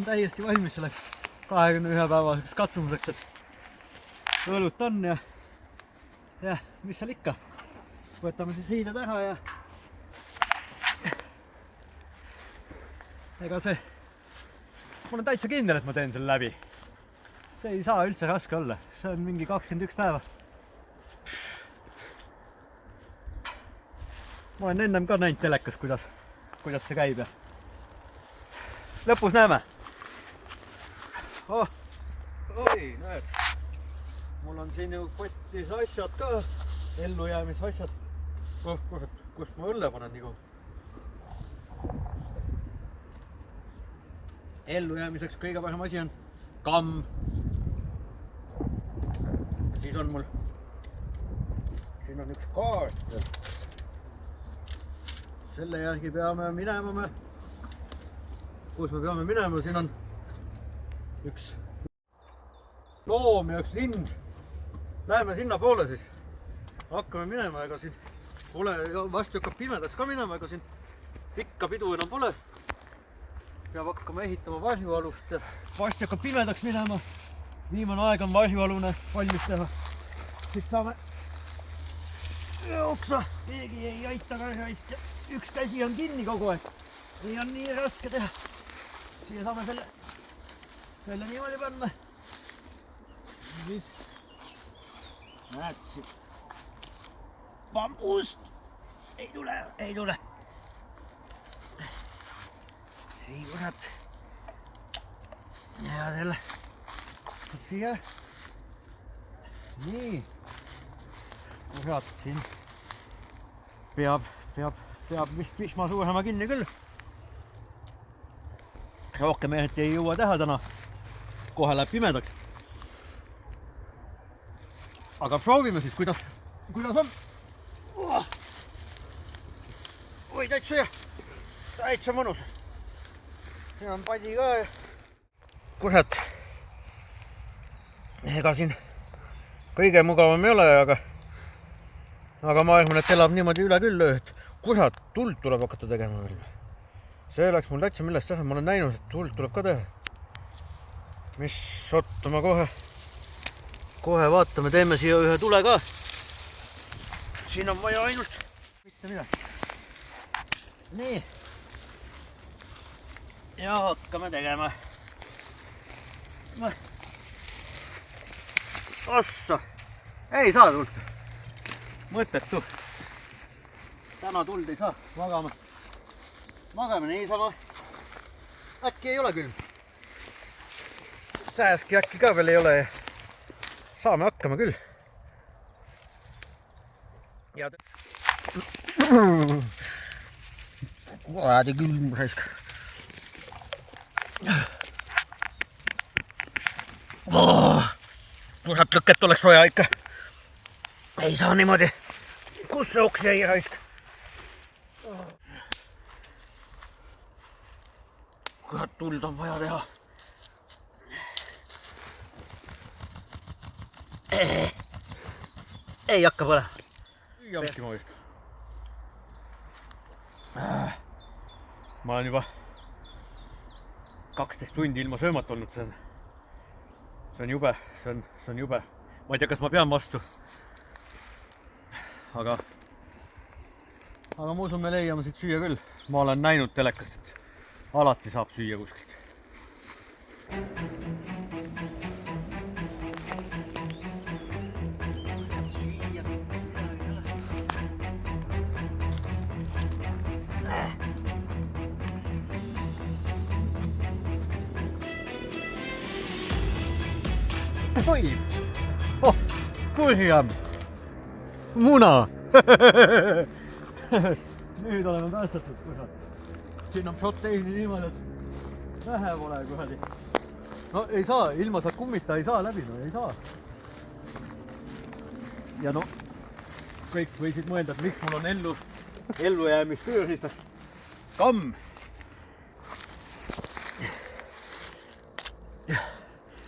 olen täiesti valmis selleks 21 päevaseks katsumuseks, et õlut on ja mis seal ikka. Võtame siis hiided ära ja ega see, ma olen täitsa kindel, et ma teen selle läbi. See ei saa üldse raske olla, see on mingi 21 päeva. Ma olen ennem ka näinud telekas, kuidas see käib ja lõpus näeme. Oi, näed. Mul on siin ju kotis asjad ka, ellujäämisasjad. Kus ma õlle panen nii kaua? Ellujäämiseks kõige parem asi on kamm. Siis on mul, siin on üks kaart. Selle järgi peame minema kus me peame minema, siin on üks loom ja üks lind. Läheme sinna poole siis. Hakkame minema, ega siin pole, vast hakkab pimedaks ka minema, ega siin pikka pidu enam pole. Peab hakkama ehitama varjualust ja vast hakkab pimedaks minema. Viimane aeg on varjualune valmis teha. Siit saame jooksa, keegi ei aita ka ja üks käsi on kinni kogu aeg. Nii on nii raske teha. Siia saame selle niimoodi panna. Siis näed siit bambust. Ei tule. Ei kurat. Ja selle siia. Nii. Kurat siin peab vist vihma suurema kinni küll. Rohkem mehed ei jõua teha täna. Kohe läheb pimedaks. Aga proovime siis, kuidas on. Oi, täitsa mõnus. Siin on padi ka. Kurat. Ega siin kõige mugavam ei ole, aga ma arvan, et elab niimoodi üle küll, et kurat, tuld tuleb hakata tegema veel. See läks mul täitsa millest teha, ma olen näinud, et tuld tuleb ka teha. Mis ottama kohe vaatame, teeme siia ühe tule ka. Siin on vaja ainult mitte midagi. Nii. Ja hakkame tegema. Ossa. Ei saa tuld. Mõttetu. Täna tuld ei saa. Magame niisama. Äkki ei ole külm. Sääski äkki ka veel ei ole. Saame hakkama küll. Ja kuradi külm raisk. Kurat, lõket oleks vaja ikka. Ei saa niimoodi. Kus see oks jäi raisk? Kurat, tuld on vaja teha. Ei hakka põle. Jamski moist. Ma olen juba 12 tundi ilma söömata olnud. See on jube. See on jube. Ma ei tea, kas ma pean vastu. Aga ma usun, me leiame siit süüa küll. Ma olen näinud telekast, et alati saab süüa kuskilt. Oi! Oh, kurjam! Muna! Nüüd oleme päästatud, kurat. Siin on proteiini niimoodi, et vähe pole kuradi. No ei saa, ilma saad kummita ei saa läbi, no ei saa. Ja no, kõik võisid mõelda, et miks mul on ellujäämist tööriistast kamm.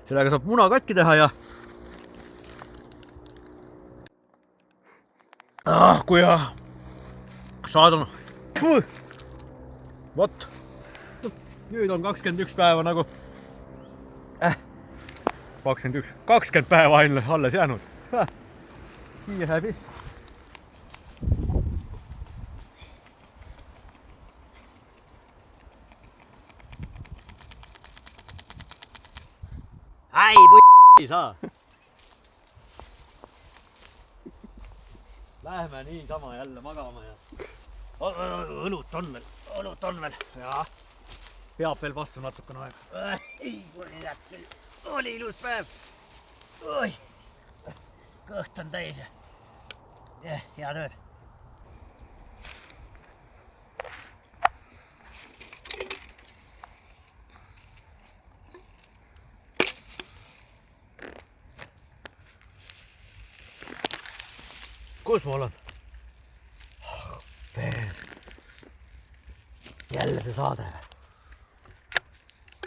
Sellega saab muna katki teha ja kui saadun. Vot. Nüüd on 21 päeva nagu 21, 20 päeva alles jäänud. Kiie häbis. Ai, ei saa. Lähme niisama jälle magama ja Õlut on veel. ja peab veel vastu natukene aega. Ei, kurat küll. Oli ilus päev. Oi, kõht on täis. Hea tööd. Kus ma olen? Jälle see saade.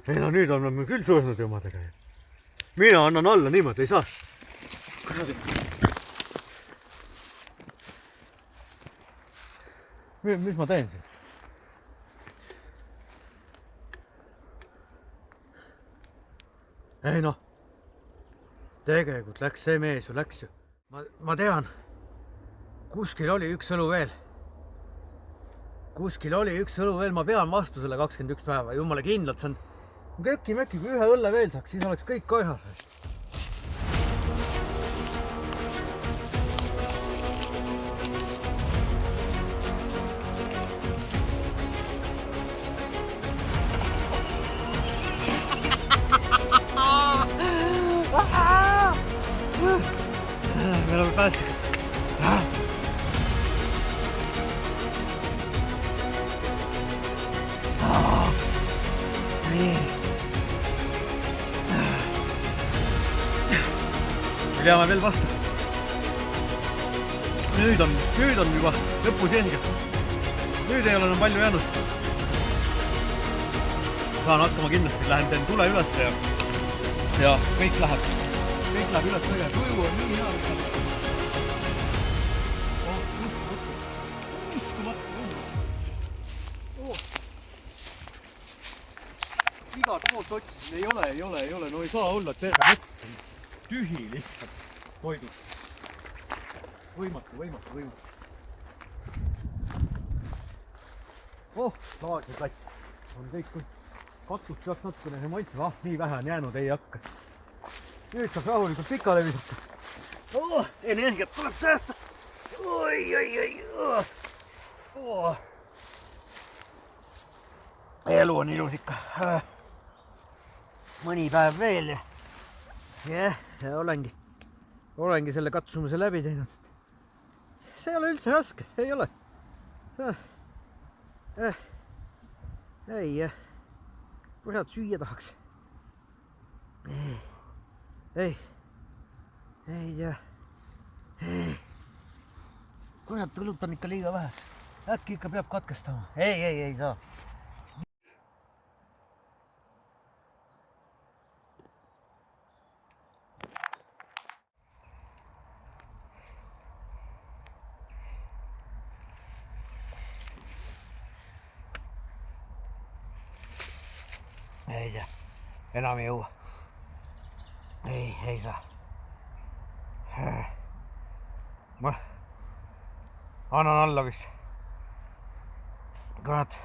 Ei no nüüd on me küll surnud jumadega. Mina annan alla niimoodi, ei saa. Mis ma teen siin? Ei noh, tegelikult läks see mees ju, läks ju. Ma tean, kuskil oli üks õlu veel. Ma pean vastu selle 21 päeva, jumala kindlalt see on köki-möki, kui ühe õlle veel saaks, siis oleks kõik kohas. Me oleme päästud. Me peame veel vastu. Nüüd on juba lõpus selge. Nüüd ei ole enam palju jäänud. Saan hakkama kindlasti, lähen teen tule üles ja kõik läheb üles kõige. Tuju on nii hea. Igat poolt otsisin, ei ole, no ei saa olla, et terve mõttes on tühi lihtsalt toidud. Võimatu. Laadne plats on kõik, kui kaktust peaks natukene see maitsema, nii vähe on jäänud, ei hakka. Nüüd saab rahulikult pikale visata. Energiat tuleb säästa. Oi. Elu on ilus ikka. Mõni päev veel ja olengi selle katsumise läbi teinud. See ei ole üldse raske, ei ole. Ei, kurat süüa tahaks. Ei tea. Kurat, õlut on ikka liiga vähe. Äkki ikka peab katkestama. Ei saa. Ei tea, enam ei jõua. Ei saa. Ma annan alla vist. Kurat.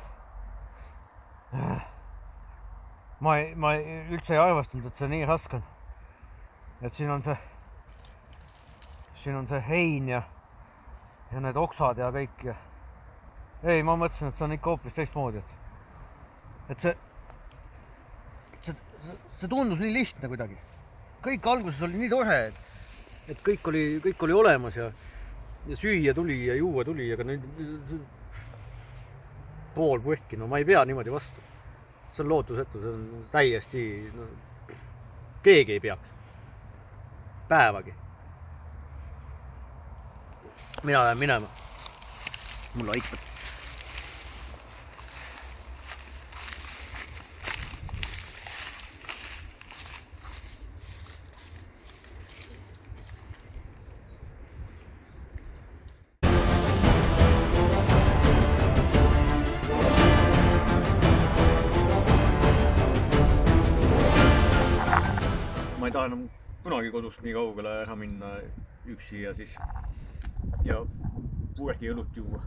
Ma üldse ei arvestanud, et see nii raske on. Et siin on see hein ja need oksad ja kõik ja... Ei, ma mõtlesin, et see on ikka hoopis teistmoodi, et see tundus nii lihtne kuidagi. Kõik alguses oli nii tore, et kõik oli olemas ja süüa tuli ja juua tuli, aga nüüd pool põhki, no ma ei pea niimoodi vastu. See on lootusetu, see on täiesti, keegi ei peaks. Päevagi. Mina lähen minema. Mul aitab. ei taha enam kunagi kodust nii kaugele ära minna üksi ja siis ja uuesti õlut juua.